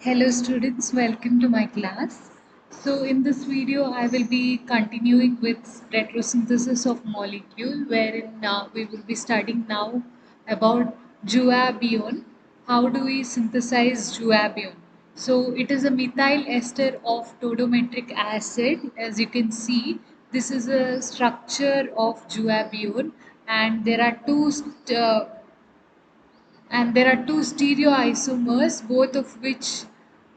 Hello students, welcome to my class. So in this video I will be continuing with retrosynthesis of molecule wherein we will be studying now about guaibion. How do we synthesize guaibion? So it is a methyl ester of todometric acid. As you can see, this is a structure of guaibion and there are two stereoisomers, both of which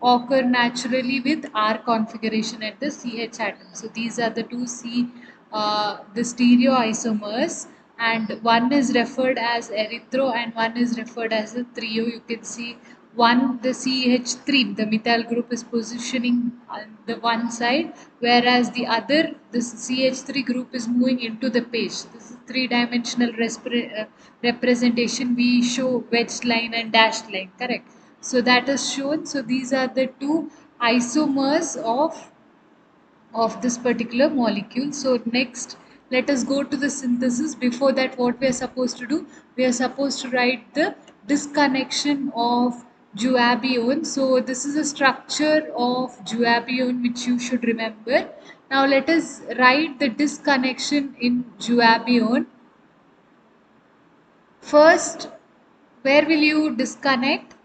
occur naturally with R configuration at the CH atom. So these are the the stereoisomers, and one is referred as erythro and one is referred as a trio. You can see one, the CH3, the methyl group is positioning on the one side, whereas the other, this CH3 group is moving into the page. This is three-dimensional representation. We show wedged line and dashed line, correct? So that is shown. So these are the two isomers of this particular molecule. So next, let us go to the synthesis. Before that, what we are supposed to do? We are supposed to write the disconnection of guaibion. So this is a structure of guaibion which you should remember. Now let us write the disconnection in guaibion. First, where will you disconnect?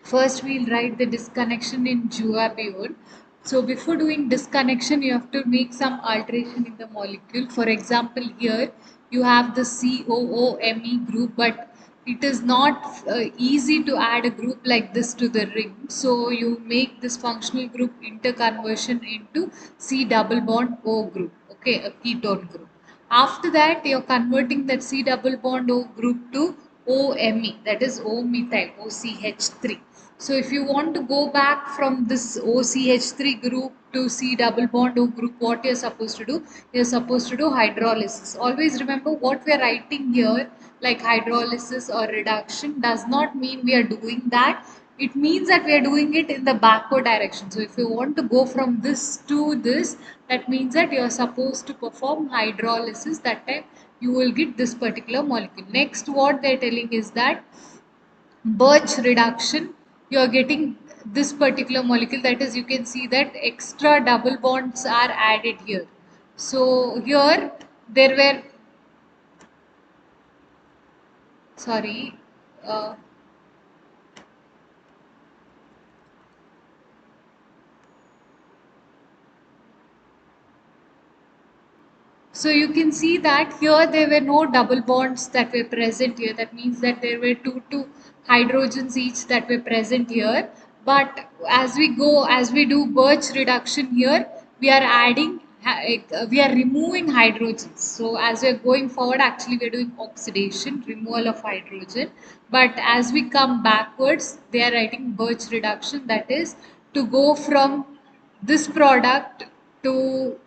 First, we'll write the disconnection in guaibion. So before doing disconnection, you have to make some alteration in the molecule. For example, here you have the COOMe group, but it is not easy to add a group like this to the ring. So you make this functional group interconversion into C double bond O group, okay, a ketone group. After that, you're converting that C double bond O group to OMe, that is O methyl, OCH3. So if you want to go back from this OCH3 group to C double bond O group, what you're supposed to do? You're supposed to do hydrolysis. Always remember what we're writing here, like hydrolysis or reduction, does not mean we are doing that. It means that we are doing it in the backward direction. So if you want to go from this to this, that means that you are supposed to perform hydrolysis. That time you will get this particular molecule. Next, what they're telling is that Birch reduction, you are getting this particular molecule. That is, you can see that extra double bonds are added here. So here there were, sorry, uh, so you can see that here there were no double bonds that were present here. That means that there were two hydrogens each that were present here. But as we do Birch reduction here, we are we are removing hydrogens. So as we are going forward, actually we are doing oxidation, removal of hydrogen. But as we come backwards, they are writing Birch reduction. That is to go from this product to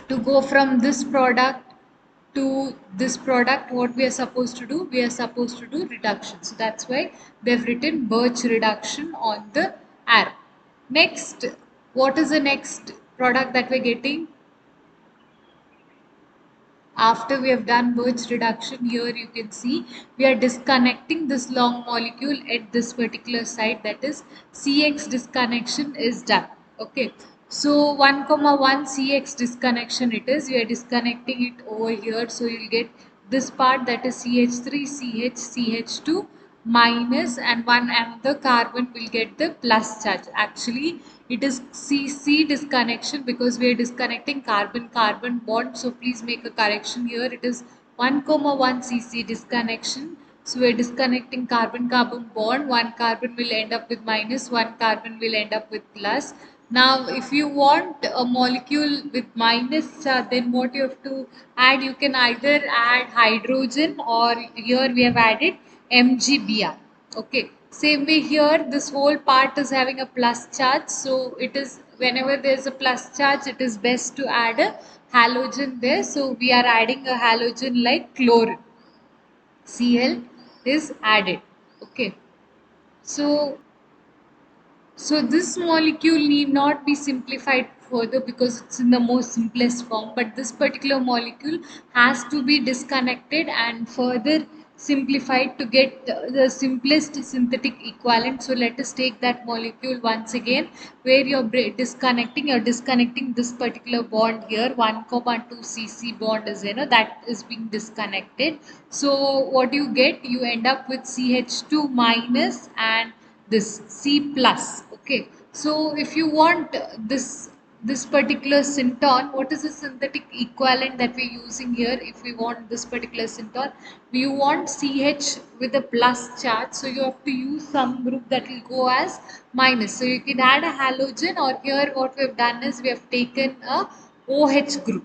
this product to this product. What we are supposed to do? We are supposed to do reduction. So that's why they've written Birch reduction on the arrow. Next, what is the next product that we're getting? After we have done Birch reduction, here you can see we are disconnecting this long molecule at this particular site, that is CX disconnection is done. Okay, so 1 comma 1 CX disconnection it is. We are disconnecting it over here, so you'll get this part, that is CH3 CH2 minus, and one another carbon will get the plus charge. Actually it is CC disconnection because we are disconnecting carbon carbon bond. So please make a correction here. It is 1 comma 1 CC disconnection. So we are disconnecting carbon carbon bond. One carbon will end up with minus, one carbon will end up with plus. Now if you want a molecule with minus charge, then what you have to add? You can either add hydrogen, or here we have added MgBr. Okay, same way here, this whole part is having a plus charge. So it is, whenever there is a plus charge, it is best to add a halogen there. So we are adding a halogen like chlorine. Cl is added. Okay, so this molecule need not be simplified further because it's in the most simplest form, but this particular molecule has to be disconnected and further simplified to get the simplest synthetic equivalent. So let us take that molecule once again, where you're disconnecting this particular bond here, 1 comma 2 cc bond is, that is being disconnected. So what you get, you end up with CH2 minus and this C plus. Okay, so if you want this particular synton, what is the synthetic equivalent that we're using here? If we want this particular synton, we want CH with a plus charge, so you have to use some group that will go as minus. So you can add a halogen, or here what we have done is we have taken a OH group.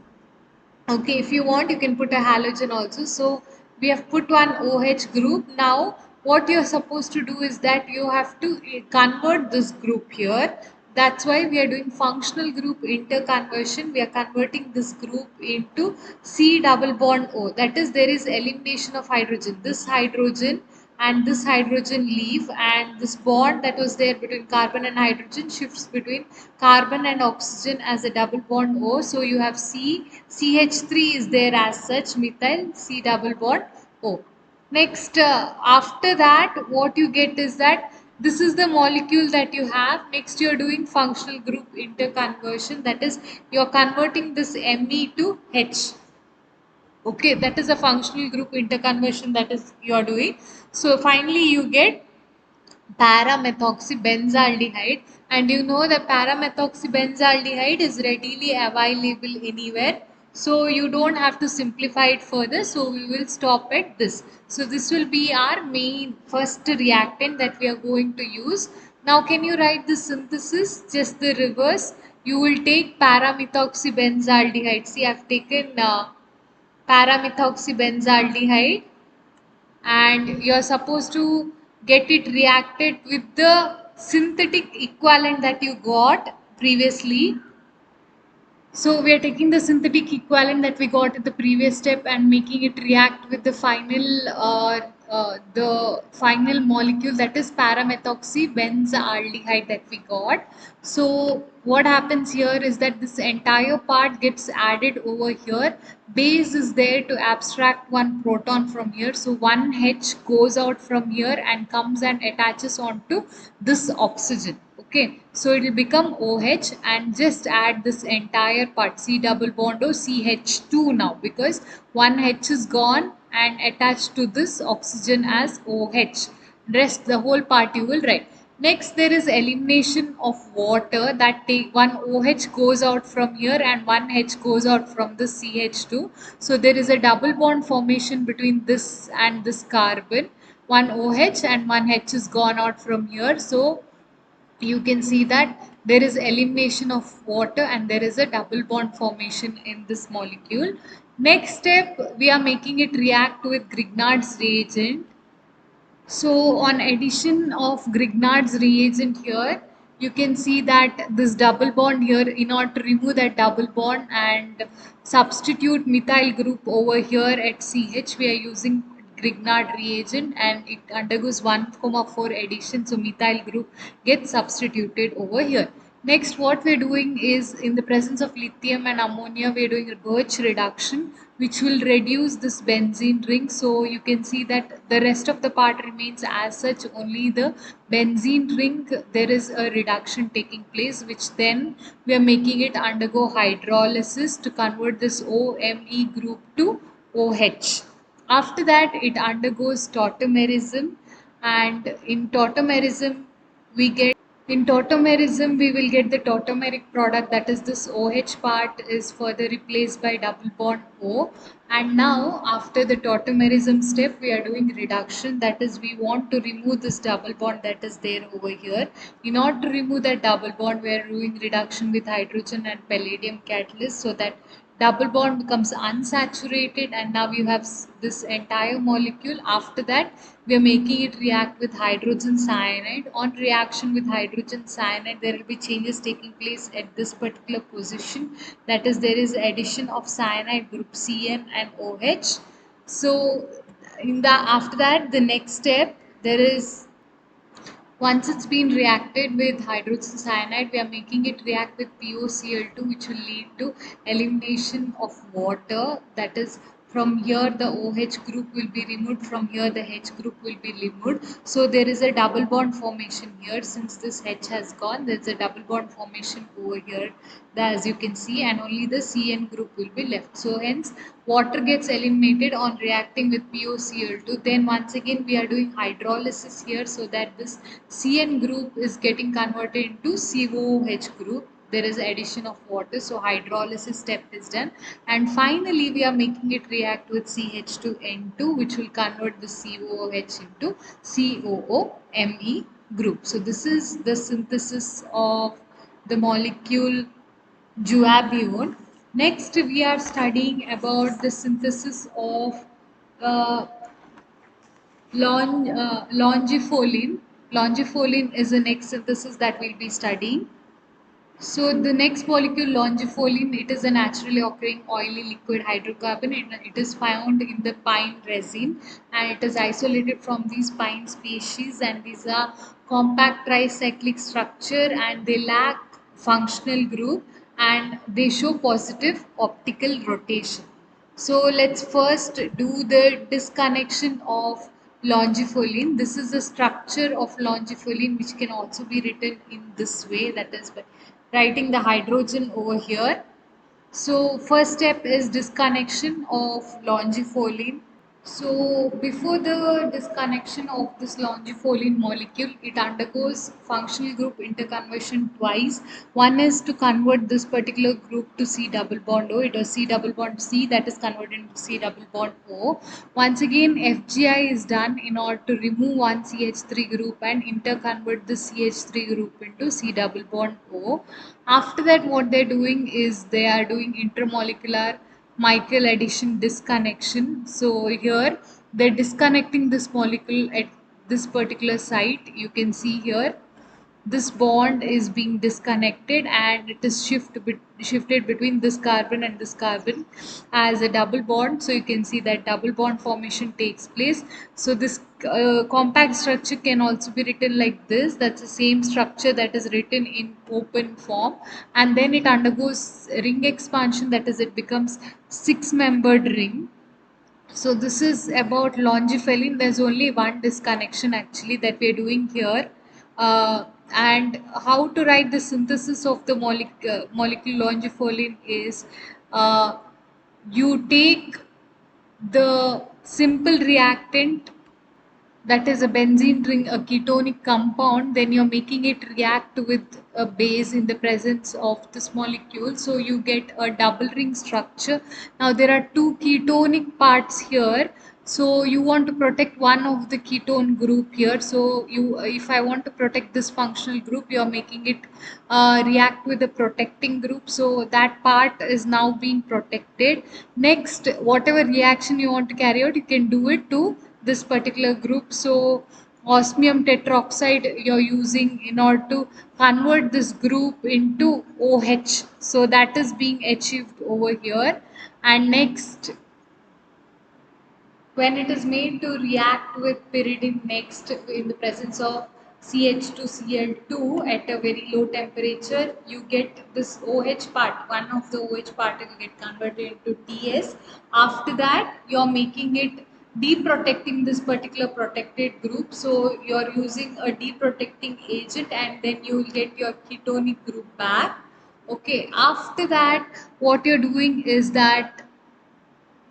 Okay, if you want, you can put a halogen also. So we have put one OH group. Now, what you're supposed to do is that you have to convert this group here. That's why we are doing functional group interconversion. We are converting this group into C double bond O. That is, there is elimination of hydrogen. This hydrogen and this hydrogen leave, and this bond that was there between carbon and hydrogen shifts between carbon and oxygen as a double bond O. So you have CH3 is there as such, methyl C double bond O. Next, after that, what you get is that this is the molecule that you have. Next, you are doing functional group interconversion. That is, you are converting this Me to H. Okay, that is a functional group interconversion that is you are doing. So finally you get para-methoxybenzaldehyde, and you know that para-methoxybenzaldehyde is readily available anywhere, so you don't have to simplify it further. So we will stop at this. So this will be our main first reactant that we are going to use. Now can you write the synthesis, just the reverse? You will take para-methoxybenzaldehyde. See, I've taken para-methoxybenzaldehyde, and you're supposed to get it reacted with the synthetic equivalent that you got previously. So we are taking the synthetic equivalent that we got at the previous step and making it react with the final molecule, that is para-methoxybenzaldehyde that we got. So what happens here is that this entire part gets added over here. Base is there to abstract one proton from here. So one H goes out from here and comes and attaches onto this oxygen. Okay, so it will become OH, and just add this entire part C double bond or CH2 now, because one H is gone and attached to this oxygen as OH. Rest the whole part you will write. Next, there is elimination of water, that take one OH goes out from here and one H goes out from the CH2. So there is a double bond formation between this and this carbon. One OH and one H is gone out from here. So you can see that there is elimination of water and there is a double bond formation in this molecule. Next step, we are making it react with Grignard's reagent. So on addition of Grignard's reagent here, you can see that this double bond here, in order to remove that double bond and substitute methyl group over here at CH, we are using Grignard reagent, and it undergoes 1,4 addition. So methyl group gets substituted over here. Next, what we're doing is, in the presence of lithium and ammonia, we're doing a Birch reduction, which will reduce this benzene ring. So you can see that the rest of the part remains as such, only the benzene ring, there is a reduction taking place, which then we are making it undergo hydrolysis to convert this OMe group to OH. After that, it undergoes tautomerism, and in tautomerism, we get we will get the tautomeric product, that is this OH part is further replaced by double bond O. And now after the tautomerism step, we are doing reduction, that is we want to remove this double bond that is there over here. In order to remove that double bond, we are doing reduction with hydrogen and palladium catalyst, so that double bond becomes unsaturated, and now you have this entire molecule. After that, we are making it react with hydrogen cyanide. On reaction with hydrogen cyanide, there will be changes taking place at this particular position, that is there is addition of cyanide group Cn and OH. So in the after that, the next step, there is, once it's been reacted with hydrogen cyanide, we are making it react with PoCl2, which will lead to elimination of water, that is From here the OH group will be removed, from here the H group will be removed. So there is a double bond formation here. Since this H has gone, there is a double bond formation over here, as you can see, and only the CN group will be left. So hence water gets eliminated on reacting with PoCl2. Then once again we are doing hydrolysis here, so that this CN group is getting converted into COOH group. There is addition of water, so hydrolysis step is done, and finally we are making it react with CH2N2, which will convert the COOH into COOMe group. So this is the synthesis of the molecule guanidine. Next we are studying about the synthesis of uh, longifolin. Longifolin is the next synthesis that we'll be studying. So the next molecule, longifolin, it is a naturally occurring oily liquid hydrocarbon. It is found in the pine resin, and it is isolated from these pine species, and these are compact tricyclic structure, and they lack functional group, and they show positive optical rotation. So let's first do the disconnection of longifolin. This is the structure of longifolin, which can also be written in this way, that is by writing the hydrogen over here. So first step is disconnection of longifolin. So before the disconnection of this longifolin molecule, it undergoes functional group interconversion twice. One is to convert this particular group to C double bond O. It was C double bond C that is converted into C double bond O. Once again, FGI is done in order to remove one CH3 group and interconvert the CH3 group into C double bond O. After that, what they're doing is they are doing intermolecular Michael addition disconnection. So here they're disconnecting this molecule at this particular site. You can see here this bond is being disconnected, and it is shifted between this carbon and this carbon as a double bond. So you can see that double bond formation takes place. So this compact structure can also be written like this. That's the same structure that is written in open form, and then it undergoes ring expansion, that is it becomes six membered ring. So this is about longifilin. There's only one disconnection actually that we're doing here. And how to write the synthesis of the molecule longifilin is, you take the simple reactant, that is a benzene ring, a ketonic compound, then you're making it react with a base in the presence of this molecule, so you get a double ring structure. Now there are two ketonic parts here, so you want to protect one of the ketone group here. So you, if I want to protect this functional group, you are making it react with the protecting group, so that part is now being protected. Next, whatever reaction you want to carry out, you can do it to this particular group. So osmium tetroxide you're using in order to convert this group into OH. So that is being achieved over here. And next, when it is made to react with pyridine next in the presence of CH2Cl2 at a very low temperature, you get this OH part, one of the OH part will get converted into TS. After that, you are making it deprotecting this particular protected group. So you are using a deprotecting agent, and then you will get your ketonic group back. Okay, after that, what you're doing is that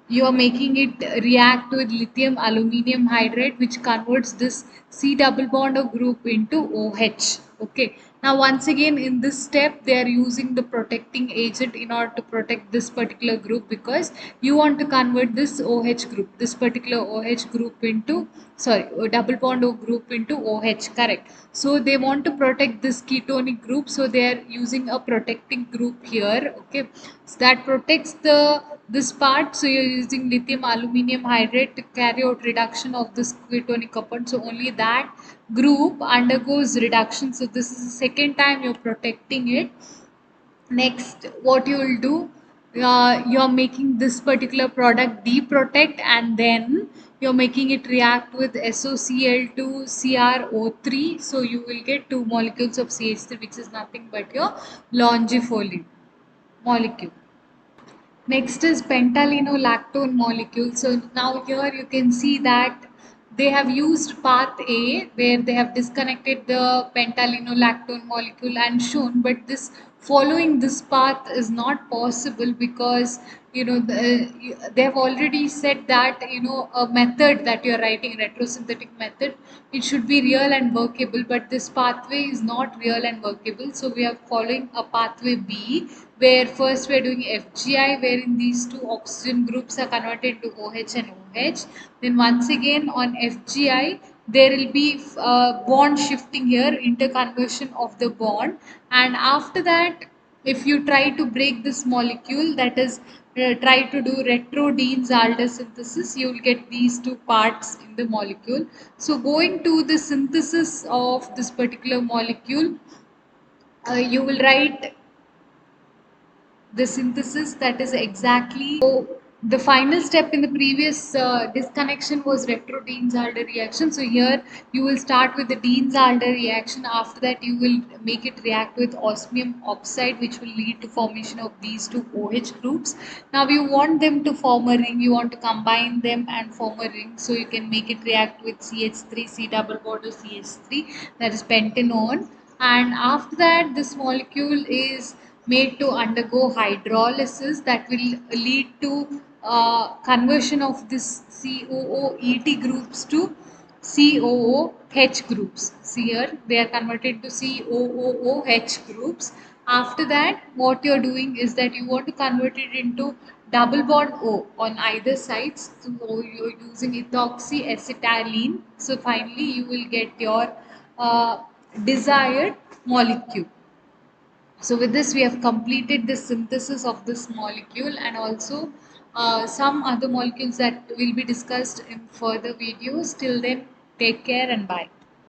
you are making it react with lithium aluminum hydride, which converts this C double bond or group into OH. Okay. Now once again in this step they are using the protecting agent in order to protect this particular group, because you want to convert this OH group, this particular OH group into, sorry, double bond O group into OH, correct. So they want to protect this ketonic group, so they are using a protecting group here. Okay, so that protects the this part. So you're using lithium aluminum hydride to carry out reduction of this ketonic compound, so only that group undergoes reduction. So this is the second time you're protecting it. Next, what you will do, you're making this particular product deprotect, and then you're making it react with SOCl2 CrO3, so you will get two molecules of CH3, which is nothing but your longifolin molecule. Next is pentylenolactone molecule. So now here you can see that they have used path A where they have disconnected the pentylenolactone molecule and shown, but this following this path is not possible because they have already said that a method that you're writing, retrosynthetic method, it should be real and workable, but this pathway is not real and workable. So we are following a pathway B where first we're doing FGI, wherein these two oxygen groups are converted to OH and OH. Then once again on FGI, there will be bond shifting here, interconversion of the bond, and after that, if you try to break this molecule, that is, try to do retro-Dean-Zalder synthesis, you will get these two parts in the molecule. So going to the synthesis of this particular molecule, you will write the synthesis, that is exactly. So the final step in the previous disconnection was retro-Dean-Zalder reaction. So here you will start with the Dean-Zalder reaction. After that you will make it react with osmium oxide, which will lead to formation of these two OH groups. Now you want them to form a ring, you want to combine them and form a ring, so you can make it react with CH3, C double bond or CH3, that is pentanone. And after that this molecule is made to undergo hydrolysis that will lead to conversion of this COOET groups to COOH groups. See here, they are converted to COOH groups. After that, what you're doing is that you want to convert it into double bond O on either sides. So you're using ethoxyacetylene. So finally, you will get your desired molecule. So with this, we have completed the synthesis of this molecule, and also some other molecules that will be discussed in further videos. Till then, take care and bye.